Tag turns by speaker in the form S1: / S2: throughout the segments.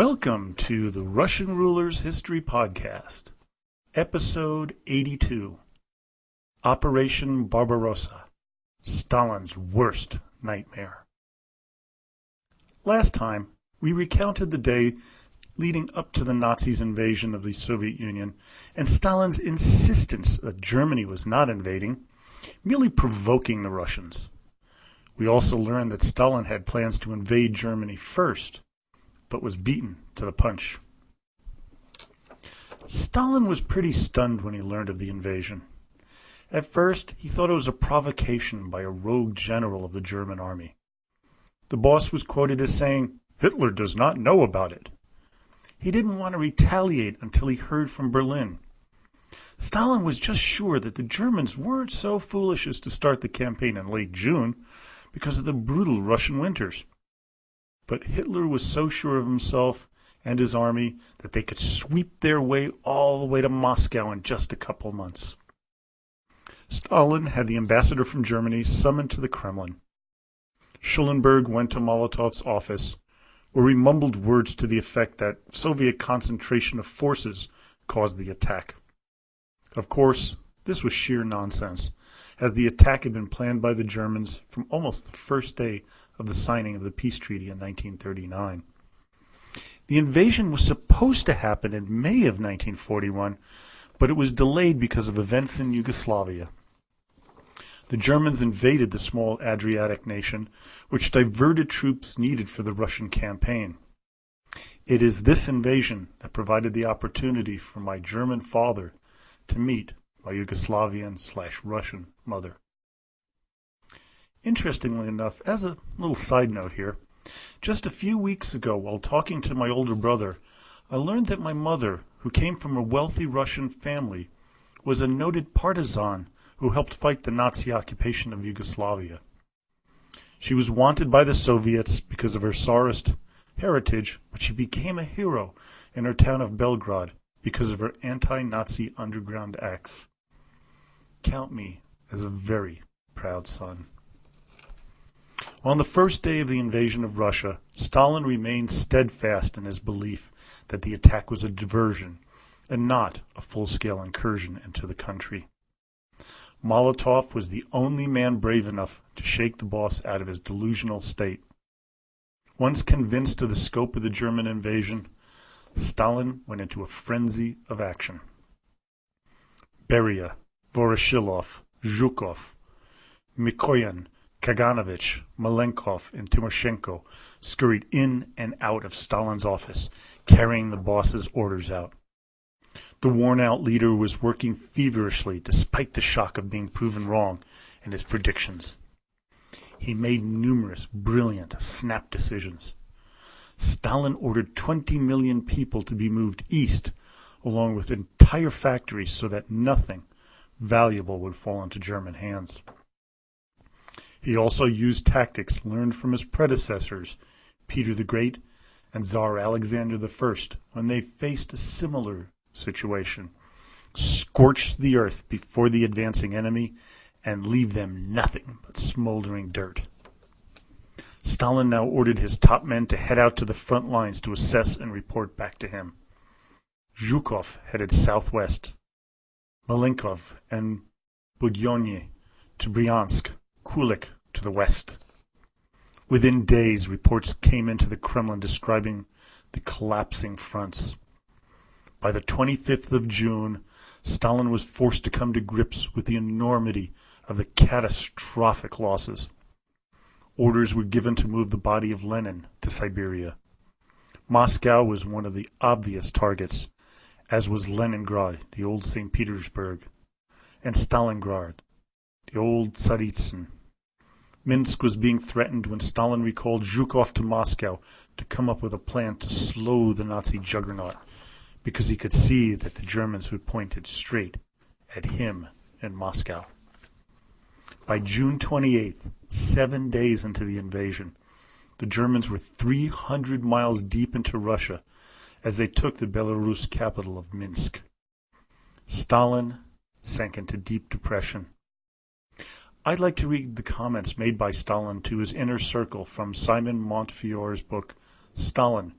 S1: Welcome to the Russian Rulers History Podcast, Episode 82, Operation Barbarossa, Stalin's Worst Nightmare. Last time, we recounted the day leading up to the Nazis' invasion of the Soviet Union and Stalin's insistence that Germany was not invading, merely provoking the Russians. We also learned that Stalin had plans to invade Germany first, but was beaten to the punch. Stalin was pretty stunned when he learned of the invasion. At first, he thought it was a provocation by a rogue general of the German army. The boss was quoted as saying, "Hitler does not know about it." He didn't want to retaliate until he heard from Berlin. Stalin was just sure that the Germans weren't so foolish as to start the campaign in late June because of the brutal Russian winters. But Hitler was so sure of himself and his army that they could sweep their way all the way to Moscow in just a couple months. Stalin had the ambassador from Germany summoned to the Kremlin. Schulenburg went to Molotov's office, where he mumbled words to the effect that Soviet concentration of forces caused the attack. Of course, this was sheer nonsense, as the attack had been planned by the Germans from almost the first day of the signing of the peace treaty in 1939. The invasion was supposed to happen in May of 1941, but it was delayed because of events in Yugoslavia. The Germans invaded the small Adriatic nation, which diverted troops needed for the Russian campaign. It is this invasion that provided the opportunity for my German father to meet my Yugoslavian/Russian mother. Interestingly enough, as a little side note here, just a few weeks ago while talking to my older brother, I learned that my mother, who came from a wealthy Russian family, was a noted partisan who helped fight the Nazi occupation of Yugoslavia. She was wanted by the Soviets because of her Tsarist heritage, but she became a hero in her town of Belgrade because of her anti-Nazi underground acts. Count me as a very proud son. On the first day of the invasion of Russia, Stalin remained steadfast in his belief that the attack was a diversion and not a full-scale incursion into the country. Molotov was the only man brave enough to shake the boss out of his delusional state. Once convinced of the scope of the German invasion, Stalin went into a frenzy of action. Beria, Voroshilov, Zhukov, Mikoyan, Kaganovich, Malenkov, and Timoshenko scurried in and out of Stalin's office, carrying the boss's orders out. The worn-out leader was working feverishly despite the shock of being proven wrong in his predictions. He made numerous brilliant, snap decisions. Stalin ordered 20 million people to be moved east, along with entire factories so that nothing valuable would fall into German hands. He also used tactics learned from his predecessors, Peter the Great and Tsar Alexander I, when they faced a similar situation. Scorch the earth before the advancing enemy and leave them nothing but smoldering dirt. Stalin now ordered his top men to head out to the front lines to assess and report back to him. Zhukov headed southwest, Malenkov and Budyonny to Bryansk, Kulik to the west. Within days, reports came into the Kremlin describing the collapsing fronts. By the 25th of June, Stalin was forced to come to grips with the enormity of the catastrophic losses. Orders were given to move the body of Lenin to Siberia. Moscow was one of the obvious targets, as was Leningrad, the old St. Petersburg, and Stalingrad, the old Tsaritsyn. Minsk was being threatened when Stalin recalled Zhukov to Moscow to come up with a plan to slow the Nazi juggernaut, because he could see that the Germans would point it straight at him in Moscow. By June 28th, 7 days into the invasion, the Germans were 300 miles deep into Russia as they took the Belarus capital of Minsk. Stalin sank into deep depression. I'd like to read the comments made by Stalin to his inner circle from Simon Montefiore's book, Stalin,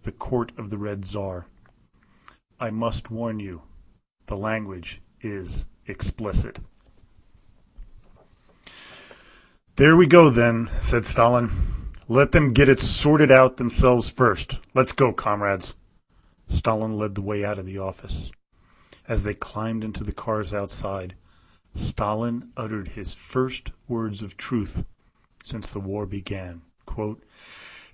S1: the court of the Red Tsar. I must warn you, the language is explicit. There we go then, said Stalin. Let them get it sorted out themselves first. Let's go, comrades. Stalin led the way out of the office. As they climbed into the cars outside, Stalin uttered his first words of truth since the war began. Quote,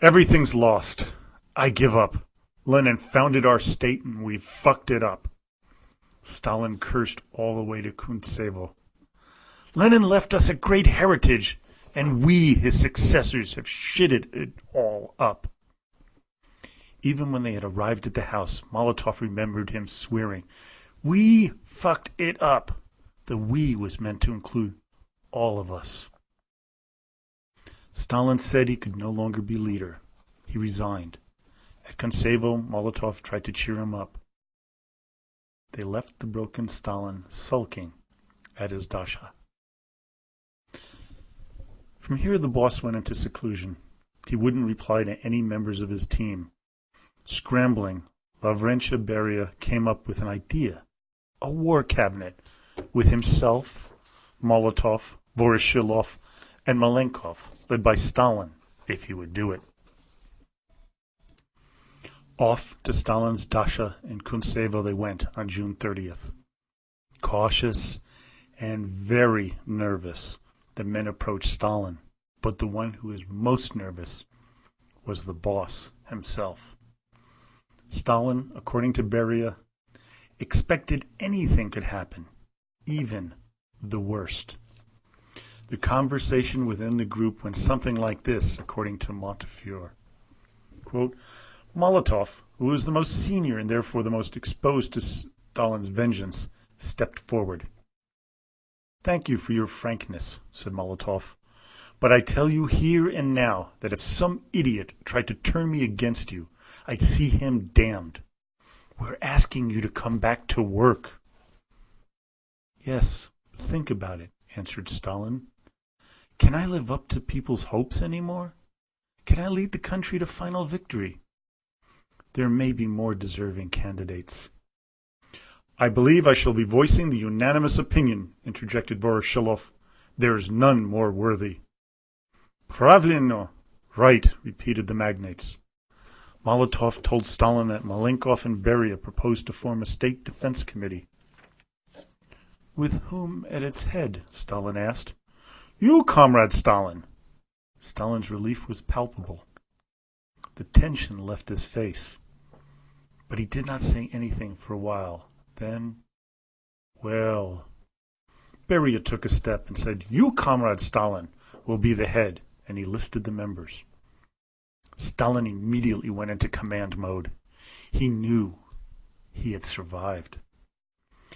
S1: "Everything's lost. I give up. Lenin founded our state and we've fucked it up." Stalin cursed all the way to Kuntsevo. "Lenin left us a great heritage, and we, his successors, have shitted it all up." Even when they had arrived at the house, Molotov remembered him swearing, "We fucked it up." The "we" was meant to include all of us. Stalin said he could no longer be leader. He resigned. At Kuntsevo, Molotov tried to cheer him up. They left the broken Stalin sulking at his dacha. From here, the boss went into seclusion. He wouldn't reply to any members of his team. Scrambling, Lavrentiy Beria came up with an idea, a war cabinet, with himself, Molotov, Voroshilov, and Malenkov, led by Stalin, if he would do it. Off to Stalin's dacha in Kuntsevo they went on June 30th. Cautious and very nervous, the men approached Stalin, but the one who was most nervous was the boss himself. Stalin, according to Beria, expected anything could happen, even the worst. The conversation within the group went something like this, according to Montefiore. Quote, Molotov, who was the most senior and therefore the most exposed to Stalin's vengeance, stepped forward. "Thank you for your frankness," said Molotov, "but I tell you here and now that if some idiot tried to turn me against you, I'd see him damned. We're asking you to come back to work." "Yes, think about it," answered Stalin. "Can I live up to people's hopes anymore? Can I lead the country to final victory? There may be more deserving candidates." "I believe I shall be voicing the unanimous opinion," interjected Voroshilov. "There is none more worthy." "Pravilno, right," repeated the magnates. Molotov told Stalin that Malenkov and Beria proposed to form a state defense committee. "With whom at its head?" Stalin asked. "You, Comrade Stalin." Stalin's relief was palpable. The tension left his face, but he did not say anything for a while. Then, "Well..." Beria took a step and said, "You, Comrade Stalin, will be the head," and he listed the members. Stalin immediately went into command mode. He knew he had survived.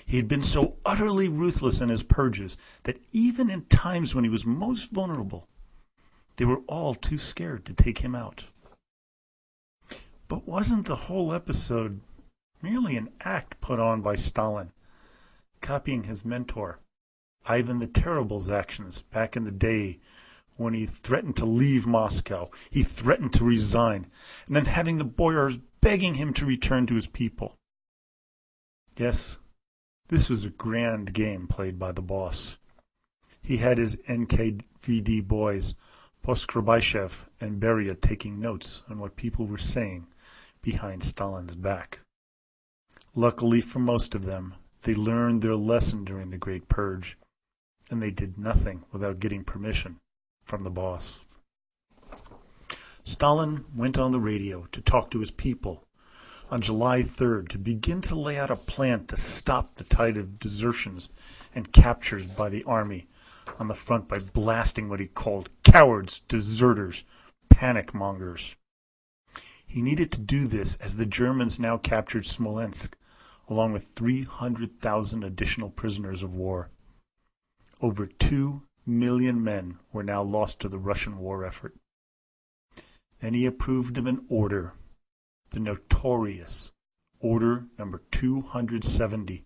S1: He had been so utterly ruthless in his purges that even in times when he was most vulnerable, they were all too scared to take him out. But wasn't the whole episode merely an act put on by Stalin, copying his mentor, Ivan the Terrible's actions back in the day when he threatened to leave Moscow, he threatened to resign, and then having the boyars begging him to return to his people? Yes, this was a grand game played by the boss. He had his NKVD boys, Poskrebayshev and Beria, taking notes on what people were saying behind Stalin's back. Luckily for most of them, they learned their lesson during the Great Purge, and they did nothing without getting permission from the boss. Stalin went on the radio to talk to his people on July 3rd to begin to lay out a plan to stop the tide of desertions and captures by the army on the front by blasting what he called cowards, deserters, panic mongers. He needed to do this as the Germans now captured Smolensk, along with 300,000 additional prisoners of war. Over 2 million men were now lost to the Russian war effort. Then he approved of an order, the notorious Order Number 270,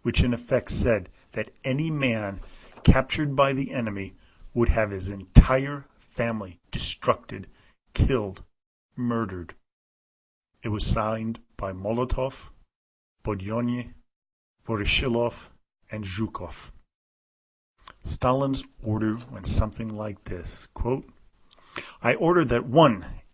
S1: which in effect said that any man captured by the enemy would have his entire family destructed, killed, murdered. It was signed by Molotov, Budyonny, Voroshilov, and Zhukov. Stalin's order went something like this, quote, I order that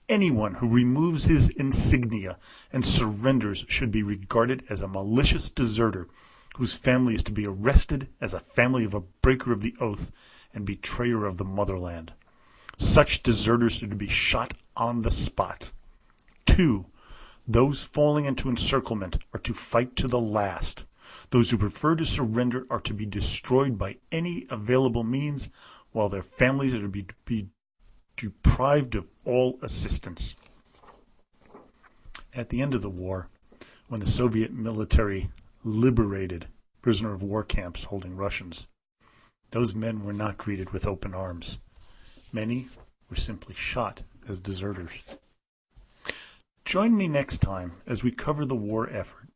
S1: anyone who removes his insignia and surrenders should be regarded as a malicious deserter whose family is to be arrested as a family of a breaker of the oath and betrayer of the motherland. Such deserters are to be shot on the spot. 2. Those falling into encirclement are to fight to the last. Those who prefer to surrender are to be destroyed by any available means, while their families are to be deprived of all assistance. At the end of the war, when the Soviet military liberated prisoner of war camps holding Russians, those men were not greeted with open arms. Many were simply shot as deserters. Join me next time as we cover the war effort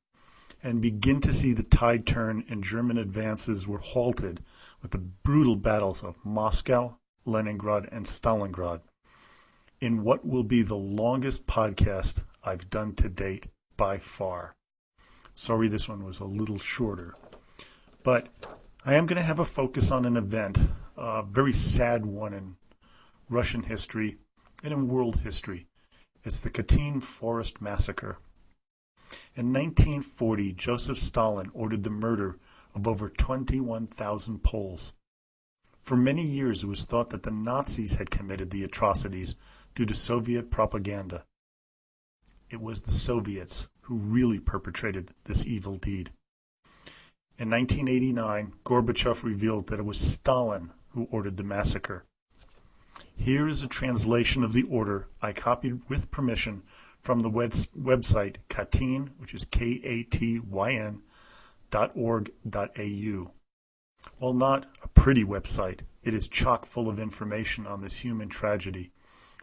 S1: and begin to see the tide turn and German advances were halted with the brutal battles of Moscow, Leningrad, and Stalingrad in what will be the longest podcast I've done to date by far. Sorry this one was a little shorter, but I am going to have a focus on an event, a very sad one in Russian history and in world history. It's the Katyn Forest Massacre. In 1940, Joseph Stalin ordered the murder of over 21,000 Poles. For many years, it was thought that the Nazis had committed the atrocities due to Soviet propaganda. It was the Soviets who really perpetrated this evil deed. In 1989, Gorbachev revealed that it was Stalin who ordered the massacre. Here is a translation of the order I copied with permission from the website Katyn, which is katyn.org.au. While not a pretty website, it is chock full of information on this human tragedy,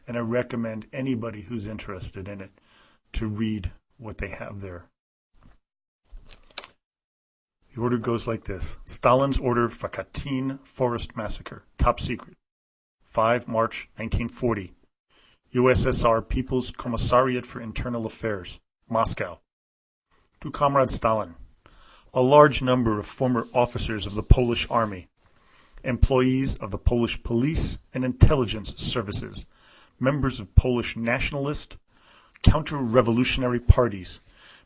S1: and I recommend anybody who's interested in it to read what they have there. The order goes like this. Stalin's order for Katyn Forest Massacre, top secret. 5 March 1940. USSR People's Commissariat for Internal Affairs, Moscow. To Comrade Stalin, a large number of former officers of the Polish Army, employees of the Polish police and intelligence services, members of Polish nationalist, counter-revolutionary parties,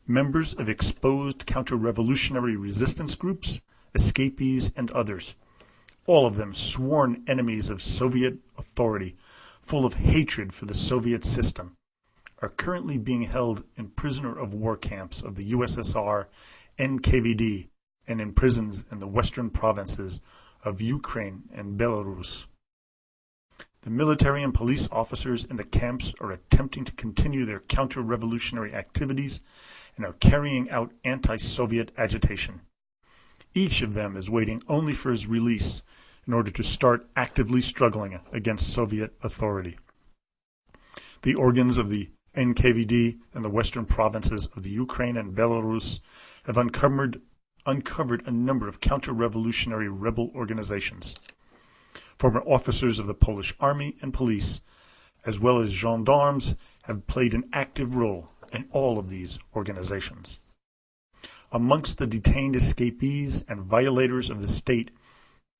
S1: members of exposed counter-revolutionary resistance groups, escapees, and others, all of them sworn enemies of Soviet authority, full of hatred for the Soviet system, are currently being held in prisoner of war camps of the USSR, NKVD, and in prisons in the western provinces of Ukraine and Belarus. The military and police officers in the camps are attempting to continue their counter-revolutionary activities and are carrying out anti-Soviet agitation. Each of them is waiting only for his release in order to start actively struggling against Soviet authority. The organs of the NKVD and the western provinces of the Ukraine and Belarus have uncovered a number of counter-revolutionary rebel organizations. Former officers of the Polish army and police, as well as gendarmes, have played an active role in all of these organizations. Amongst the detained escapees and violators of the state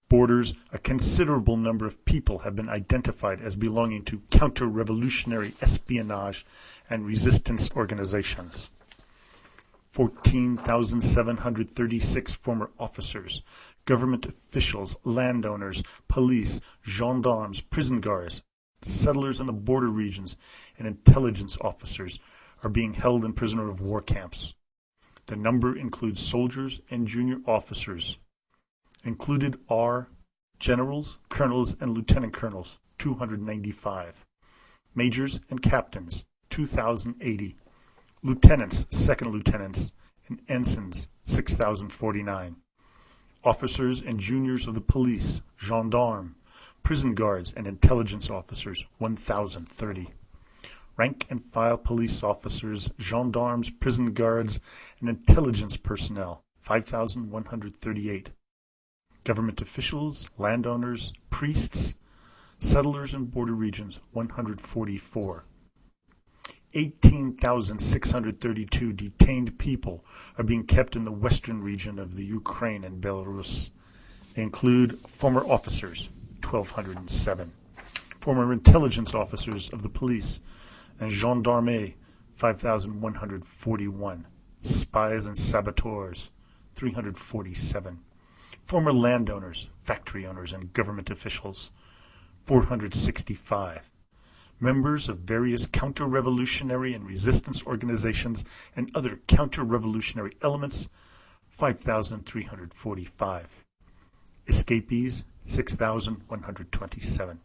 S1: borders, a considerable number of people have been identified as belonging to counter-revolutionary espionage and resistance organizations. 14,736 former officers, government officials, landowners, police, gendarmes, prison guards, settlers in the border regions, and intelligence officers are being held in prisoner of war camps. The number includes soldiers and junior officers. Included are generals, colonels, and lieutenant colonels, 295. Majors and captains, 2,080. Lieutenants, second lieutenants, and ensigns, 6,049. Officers and juniors of the police, gendarme, prison guards, and intelligence officers, 1,030. Rank and file police officers, gendarmes, prison guards, and intelligence personnel, 5,138. Government officials, landowners, priests, settlers in border regions, 144. 18,632 detained people are being kept in the western region of the Ukraine and Belarus. They include former officers, 1,207, former intelligence officers of the police and gendarmerie, 5,141, spies and saboteurs, 347, former landowners, factory owners, and government officials, 465, members of various counter-revolutionary and resistance organizations and other counter-revolutionary elements, 5,345. Escapees, 6,127.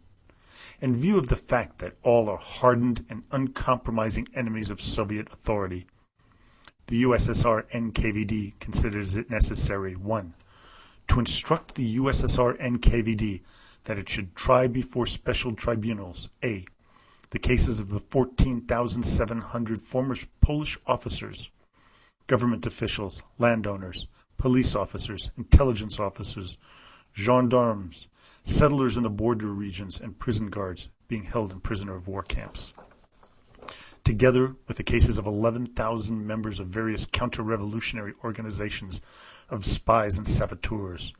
S1: In view of the fact that all are hardened and uncompromising enemies of Soviet authority, the USSR NKVD considers it necessary, 1. To instruct the USSR NKVD that it should try before special tribunals, A. the cases of the 14,700 former Polish officers, government officials, landowners, police officers, intelligence officers, gendarmes, settlers in the border regions, and prison guards being held in prisoner of war camps, together with the cases of 11,000 members of various counter-revolutionary organizations of spies and saboteurs,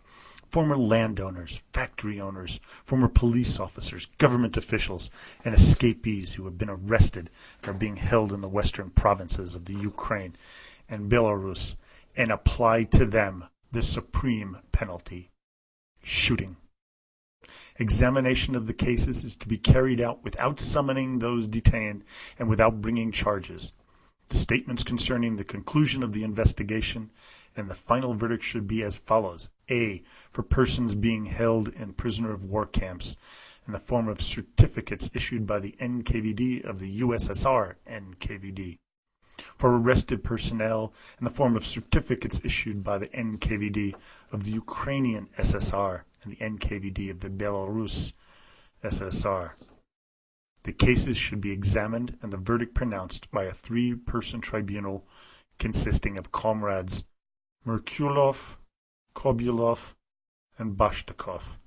S1: former landowners, factory owners, former police officers, government officials, and escapees who have been arrested and are being held in the western provinces of the Ukraine and Belarus, and apply to them the supreme penalty, shooting. Examination of the cases is to be carried out without summoning those detained and without bringing charges. The statements concerning the conclusion of the investigation and the final verdict should be as follows. A. For persons being held in prisoner of war camps in the form of certificates issued by the NKVD of the USSR NKVD. For arrested personnel in the form of certificates issued by the NKVD of the Ukrainian SSR and the NKVD of the Belarus SSR. The cases should be examined and the verdict pronounced by a 3-person tribunal consisting of comrades Merkulov, Kobyulov, and Bashtakov.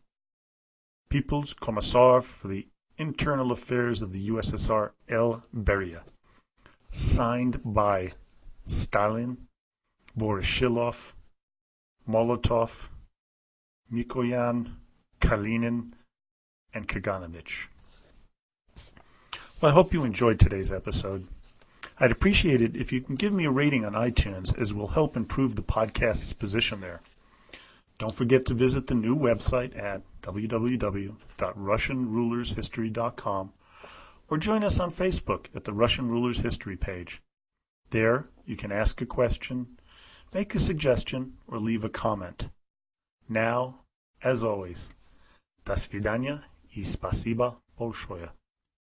S1: People's Commissar for the Internal Affairs of the USSR, L. Beria. Signed by Stalin, Voroshilov, Molotov, Mikoyan, Kalinin, and Kaganovich. Well, I hope you enjoyed today's episode. I'd appreciate it if you can give me a rating on iTunes, as it will help improve the podcast's position there. Don't forget to visit the new website at www.russianrulershistory.com or join us on Facebook at the Russian Rulers History page. There, you can ask a question, make a suggestion, or leave a comment. Now, as always, до свидания и спасибо большое.